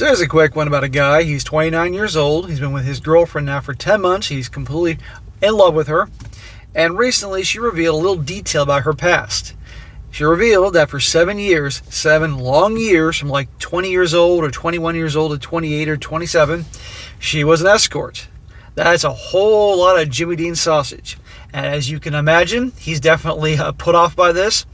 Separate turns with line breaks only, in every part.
So here's a quick one about a guy. He's 29 years old. He's been with his girlfriend now for 10 months. He's completely in love with her. And recently she revealed a little detail about her past. She revealed that for 7 years, 7 long years, from like 20 years old or 21 years old to 28 or 27, she was an escort. That's a whole lot of Jimmy Dean sausage. And as you can imagine, he's definitely put off by this.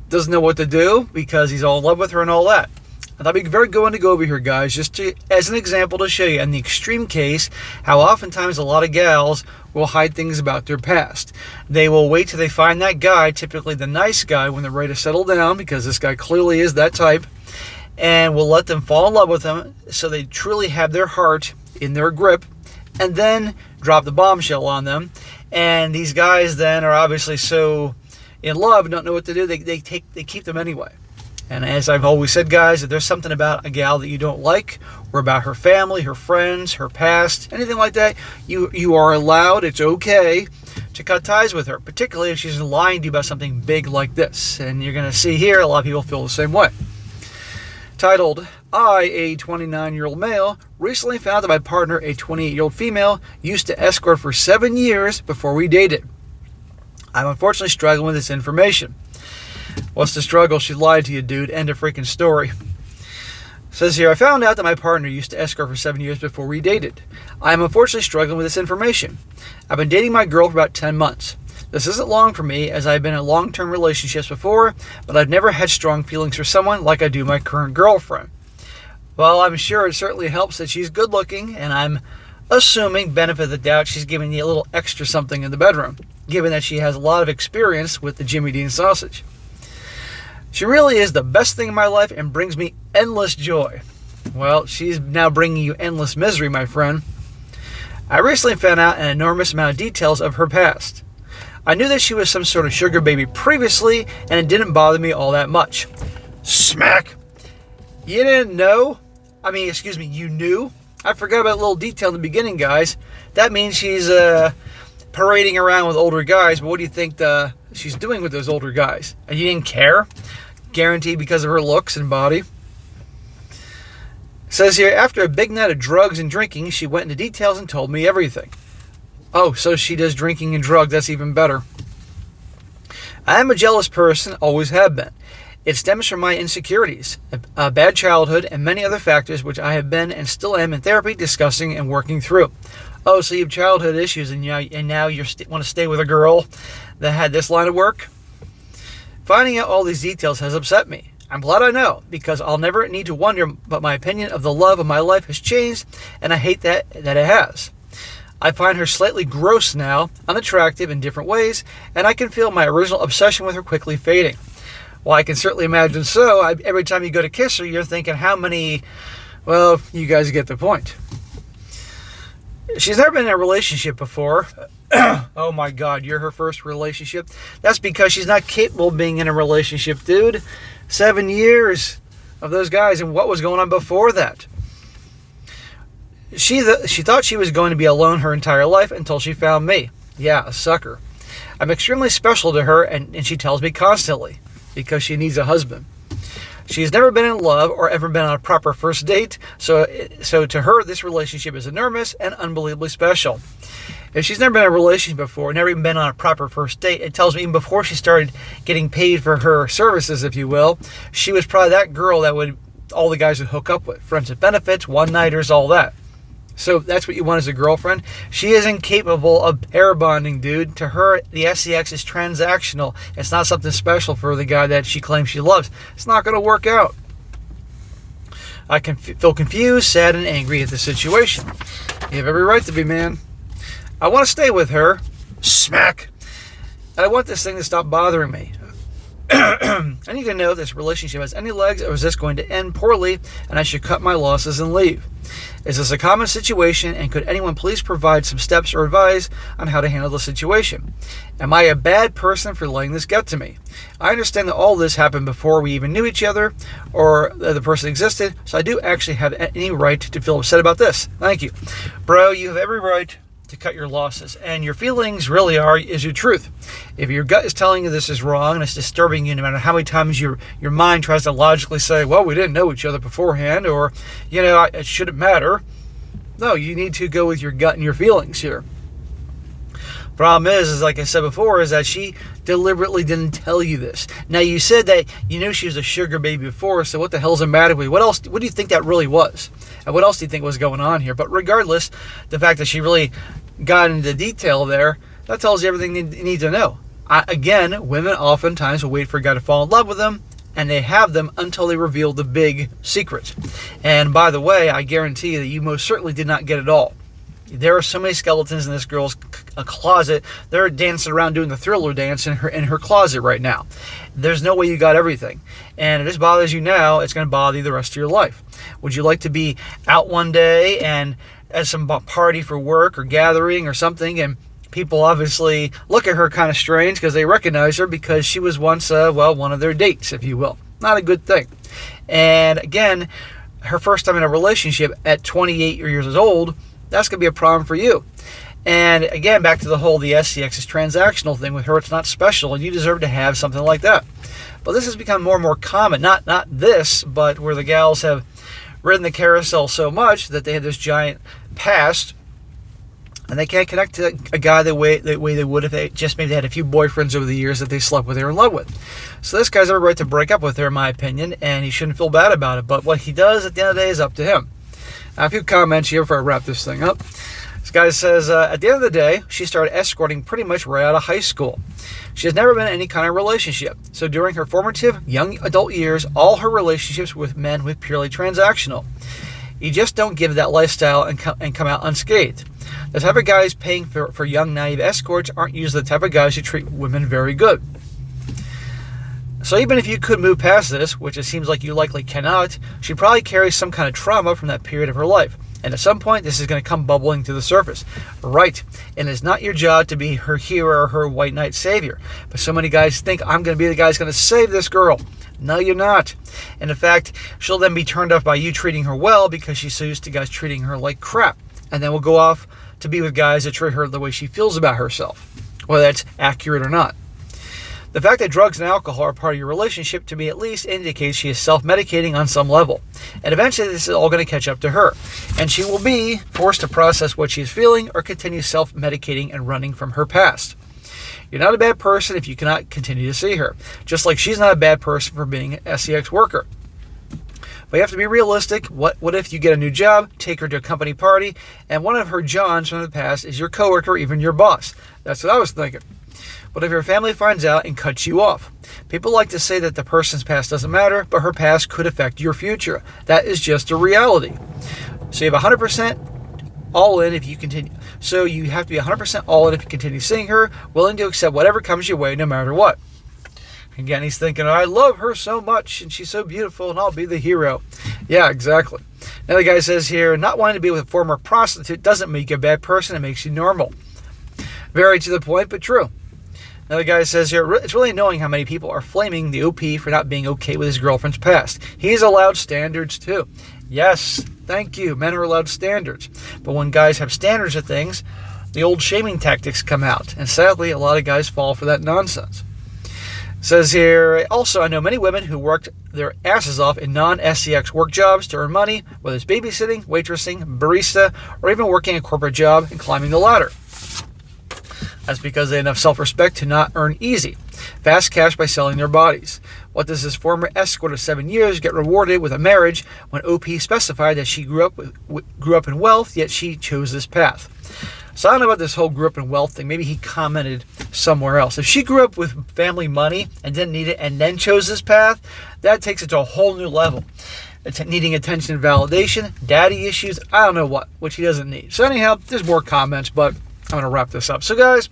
Doesn't know what to do because he's all in love with her and all that. And I'll be very going to go over here, guys, just as an example to show you in the extreme case how oftentimes a lot of gals will hide things about their past. They will wait till they find that guy, typically the nice guy, when they're ready to settle down, because this guy clearly is that type, and will let them fall in love with him so they truly have their heart in their grip, and then drop the bombshell on them. And these guys then are obviously so in love and don't know what to do, they keep them anyway. And as I've always said, guys, if there's something about a gal that you don't like, or about her family, her friends, her past, anything like that, you are allowed, it's okay to cut ties with her, particularly if she's lying to you about something big like this. And you're going to see here, a lot of people feel the same way. Titled, I, a 29-year-old male, recently found that my partner, a 28-year-old female, used to escort for 7 years before we dated. I'm unfortunately struggling with this information. What's the struggle? She lied to you, dude. End of freaking story. Says here, I found out that my partner used to escort for 7 years before we dated. I am unfortunately struggling with this information. I've been dating my girl for about 10 months. This isn't long for me, as I've been in long-term relationships before, but I've never had strong feelings for someone like I do my current girlfriend. Well, I'm sure it certainly helps that she's good looking, and I'm assuming, benefit of the doubt, she's giving you a little extra something in the bedroom, given that she has a lot of experience with the Jimmy Dean sausage. She really is the best thing in my life and brings me endless joy. Well, she's now bringing you endless misery, my friend. I recently found out an enormous amount of details of her past. I knew that she was some sort of sugar baby previously, and it didn't bother me all that much. Smack! You didn't know? You knew? I forgot about a little detail in the beginning, guys. That means she's parading around with older guys, but what do you think she's doing with those older guys? And you didn't care? Guaranteed because of her looks and body. It says here, after a big night of drugs and drinking, she went into details and told me everything. Oh, so she does drinking and drugs. That's even better. I am a jealous person, always have been. It stems from my insecurities, a bad childhood, and many other factors which I have been and still am in therapy discussing and working through. Oh, so you have childhood issues and now you want to stay with a girl that had this line of work? Finding out all these details has upset me. I'm glad I know, because I'll never need to wonder, but my opinion of the love of my life has changed, and I hate that it has. I find her slightly gross now, unattractive in different ways, and I can feel my original obsession with her quickly fading. Well, I can certainly imagine so. Every time you go to kiss her, you're thinking how many... Well, you guys get the point. She's never been in a relationship before. Oh my God, you're her first relationship? That's because she's not capable of being in a relationship, dude. 7 years of those guys, and what was going on before that? She thought she was going to be alone her entire life until she found me. Yeah, a sucker. I'm extremely special to her, and she tells me constantly, because she needs a husband. She's never been in love or ever been on a proper first date, so to her, this relationship is enormous and unbelievably special. If she's never been in a relationship before, never even been on a proper first date, it tells me even before she started getting paid for her services, if you will, she was probably that girl that all the guys would hook up with. Friends with benefits, one-nighters, all that. So that's what you want as a girlfriend. She is incapable of pair bonding, dude. To her, the SEX is transactional. It's not something special for the guy that she claims she loves. It's not going to work out. I can feel confused, sad, and angry at the situation. You have every right to be, man. I want to stay with her. Smack. And I want this thing to stop bothering me. I need to know if this relationship has any legs, or is this going to end poorly and I should cut my losses and leave? Is this a common situation, and could anyone please provide some steps or advice on how to handle the situation? Am I a bad person for letting this get to me? I understand that all this happened before we even knew each other or the person existed, so I do actually have any right to feel upset about this. Thank you. Bro, you have every right to cut your losses. And your feelings really is your truth. If your gut is telling you this is wrong and it's disturbing you, no matter how many times your mind tries to logically say, well, we didn't know each other beforehand, or, it shouldn't matter. No, you need to go with your gut and your feelings here. Problem is like I said before, is that she deliberately didn't tell you this. Now, you said that you knew she was a sugar baby before, so what the hell's the matter with you? What do you think that really was? And what else do you think was going on here? But regardless, the fact that she really got into detail there, that tells you everything you need to know. Again, women oftentimes will wait for a guy to fall in love with them, and they have them until they reveal the big secret. And by the way, I guarantee you that you most certainly did not get it all. There are so many skeletons in this girl's closet. They're dancing around doing the Thriller dance in her closet right now. There's no way you got everything. And if this bothers you now, it's going to bother you the rest of your life. Would you like to be out one day and at some party for work or gathering or something, and people obviously look at her kind of strange because they recognize her because she was once, one of their dates, if you will. Not a good thing. And again, her first time in a relationship at 28 years old, that's going to be a problem for you. And again, back to the SCX is transactional thing with her. It's not special, and you deserve to have something like that. But this has become more and more common. Not this, but where the gals have ridden the carousel so much that they had this giant past, and they can't connect to a guy the way they would if they just maybe had a few boyfriends over the years that they slept with or in love with. So this guy's every right to break up with her, in my opinion, and he shouldn't feel bad about it. But what he does at the end of the day is up to him. Now, a few comments here before I wrap this thing up. This guy says, at the end of the day, she started escorting pretty much right out of high school. She has never been in any kind of relationship. So during her formative young adult years, all her relationships with men were purely transactional. You just don't give that lifestyle and come out unscathed. The type of guys paying for young, naive escorts aren't usually the type of guys who treat women very good. So even if you could move past this, which it seems like you likely cannot, she probably carries some kind of trauma from that period of her life. And at some point, this is going to come bubbling to the surface. Right. And it's not your job to be her hero or her white knight savior. But so many guys think, I'm going to be the guy who's going to save this girl. No, you're not. And in fact, she'll then be turned off by you treating her well because she's so used to guys treating her like crap. And then we'll go off to be with guys that treat her the way she feels about herself, whether that's accurate or not. The fact that drugs and alcohol are part of your relationship, to me at least, indicates she is self-medicating on some level. And eventually this is all going to catch up to her. And she will be forced to process what she's feeling or continue self-medicating and running from her past. You're not a bad person if you cannot continue to see her. Just like she's not a bad person for being an SCX worker. But you have to be realistic. What if you get a new job, take her to a company party, and one of her Johns from the past is your coworker, even your boss? That's what I was thinking. But if your family finds out and cuts you off, people like to say that the person's past doesn't matter, but her past could affect your future. That is just a reality. So you have 100% all in if you continue. So you have to be 100% all in if you continue seeing her, willing to accept whatever comes your way, no matter what. Again, he's thinking, I love her so much, and she's so beautiful, and I'll be the hero. Yeah, exactly. Now the guy says here, not wanting to be with a former prostitute doesn't make you a bad person, it makes you normal. Very to the point, but true. Another guy says here, it's really annoying how many people are flaming the OP for not being okay with his girlfriend's past. He's allowed standards too. Yes, thank you. Men are allowed standards. But when guys have standards of things, the old shaming tactics come out. And sadly, a lot of guys fall for that nonsense. It says here, also, I know many women who worked their asses off in non-SCX work jobs to earn money, whether it's babysitting, waitressing, barista, or even working a corporate job and climbing the ladder. That's because they have enough self-respect to not earn easy, fast cash by selling their bodies. What does this former escort of 7 years get rewarded with a marriage when OP specified that she grew up in wealth, yet she chose this path? So I don't know about this whole grew up in wealth thing. Maybe he commented somewhere else. If she grew up with family money and didn't need it and then chose this path, that takes it to a whole new level. It's needing attention and validation, daddy issues, I don't know what, which he doesn't need. So anyhow, there's more comments, but I'm going to wrap this up. So guys,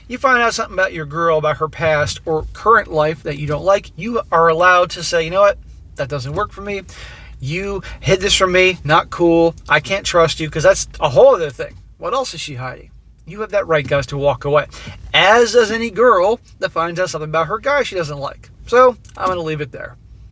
you find out something about your girl, about her past or current life that you don't like, you are allowed to say, you know what, that doesn't work for me. You hid this from me, not cool. I can't trust you, because that's a whole other thing. What else is she hiding? You have that right, guys, to walk away. As does any girl that finds out something about her guy she doesn't like. So I'm going to leave it there.